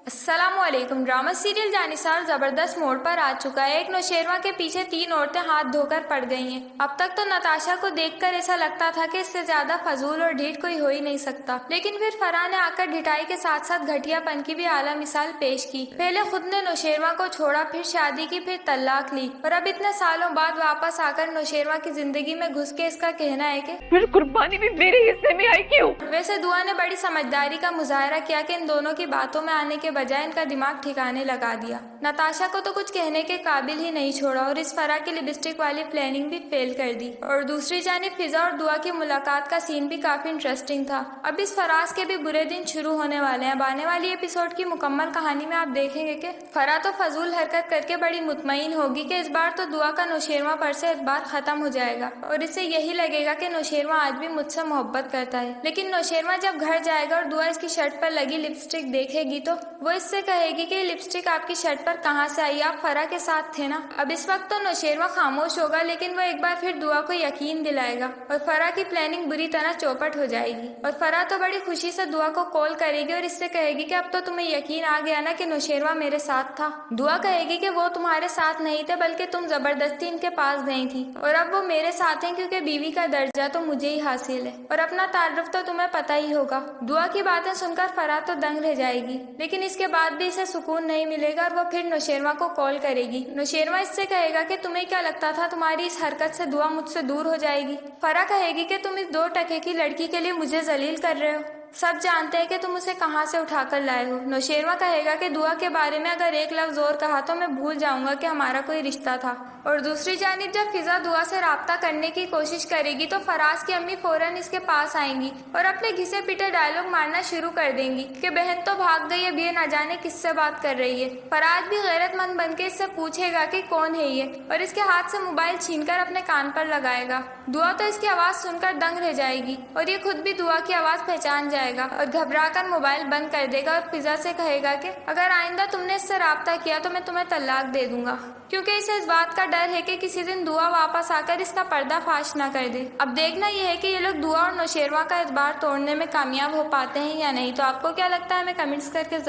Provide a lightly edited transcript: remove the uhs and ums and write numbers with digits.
अस्सलाम वालेकुम। Drama serial Jannisar जबरदस्त मोड़ पर आ चुका है। एक नौशेरवा के पीछे 3 औरतें हाथ धोकर पड़ गई हैं। अब तक तो नताशा को देखकर ऐसा लगता था कि इससे ज्यादा फजूल और ढीठ कोई हो ही नहीं सकता, लेकिन फिर फराह ने आकर ढिठाई के साथ साथ घटियापन की भी आला मिसाल पेश की। पहले खुद ने नौशेरवा को छोड़ा, फिर शादी की, फिर तलाक ली, और अब इतने सालों बाद वापस आकर नौशेरवा की जिंदगी में घुस के इसका कहना है कि फिर कुर्बानी भी मेरे हिस्से में आई क्यों? वैसे दुआ ने बड़ी समझदारी का मुजाहरा किया कि इन दोनों की बातों में आने के बजाय इनका दिमाग ठिकाने लगा दिया। नताशा को तो कुछ कहने के काबिल ही नहीं छोड़ा और इस फराह की लिपस्टिक वाली प्लानिंग भी फेल कर दी। और दूसरी जानिब फिजा और दुआ की मुलाकात का सीन भी काफी इंटरेस्टिंग था। अब इस फराज के भी बुरे दिन शुरू होने वाले हैं। अब आने वाली एपिसोड की मुकम्मल कहानी में आप देखेंगे कि फराह तो फजूल हरकत करके बड़ी मुतमईन होगी कि इस बार तो दुआ का नौशेरवा पर से एतबार खत्म हो जाएगा और इसे यही लगेगा कि नौशेरवा आज भी मुझसे मोहब्बत करता है। लेकिन नौशेरवा जब घर जाएगा और दुआ इसकी शर्ट पर लगी लिपस्टिक देखेगी तो वो इससे कहेगी कि लिपस्टिक आपकी शर्ट पर कहाँ से आई, आप फराह के साथ थे ना। अब इस वक्त तो नौशेरवा खामोश होगा, लेकिन वो एक बार फिर दुआ को यकीन दिलाएगा और फराह की प्लानिंग बुरी तरह चौपट हो जाएगी। और फराह तो बड़ी खुशी से दुआ को कॉल करेगी और इससे कहेगी कि अब तो तुम्हें यकीन आ गया ना कि नौशेरवा मेरे साथ था। दुआ कहेगी कि वो तुम्हारे साथ नहीं थे, बल्कि तुम जबरदस्ती इनके पास गई थी, और अब वो मेरे साथ हैं क्योंकि बीवी का दर्जा तो मुझे ही हासिल है और अपना तारुफ तो तुम्हें पता ही होगा। दुआ की बातें सुनकर फराह तो दंग रह जाएगी, लेकिन इसके बाद भी इसे सुकून नहीं मिलेगा और वो फिर नौशेरवा को कॉल करेगी। नौशेरवा इससे कहेगा कि तुम्हें क्या लगता था तुम्हारी इस हरकत से दुआ मुझसे दूर हो जाएगी। फराह कहेगी कि तुम इस 2 टके की लड़की के लिए मुझे जलील कर रहे हो, सब जानते हैं कि तुम उसे कहाँ से उठाकर लाए हो। नौशेरवा कहेगा कि दुआ के बारे में अगर एक लफ्ज और कहा तो मैं भूल जाऊंगा कि हमारा कोई रिश्ता था। और दूसरी जानिब जब फिजा दुआ से राब्ता करने की कोशिश करेगी तो फराज की अम्मी फौरन इसके पास आएंगी और अपने घिसे पिटे डायलॉग मारना शुरू कर देंगी कि बहन तो भाग गई, अब ये ना जाने किससे बात कर रही है। फराज भी गैरतमंद बनके इससे पूछेगा कि कौन है ये, और इसके हाथ से मोबाइल छीनकर अपने कान पर लगाएगा। दुआ तो इसकी आवाज सुनकर दंग रह जाएगी और ये खुद भी दुआ की आवाज पहचान जाएगा और घबराकर मोबाइल बंद कर देगा और फिजा से कहेगा कि अगर आइंदा तुमने इससे राब्ता किया तो मैं तुम्हें तलाक दे दूंगा, क्योंकि इसे इस बात का डर है कि किसी दिन दुआ वापस आकर इसका पर्दा फाश ना कर दे। अब देखना यह है कि ये लोग दुआ और नौशेरवा का एतबार तोड़ने में कामयाब हो पाते हैं या नहीं। तो आपको क्या लगता है, हमें कमेंट्स करके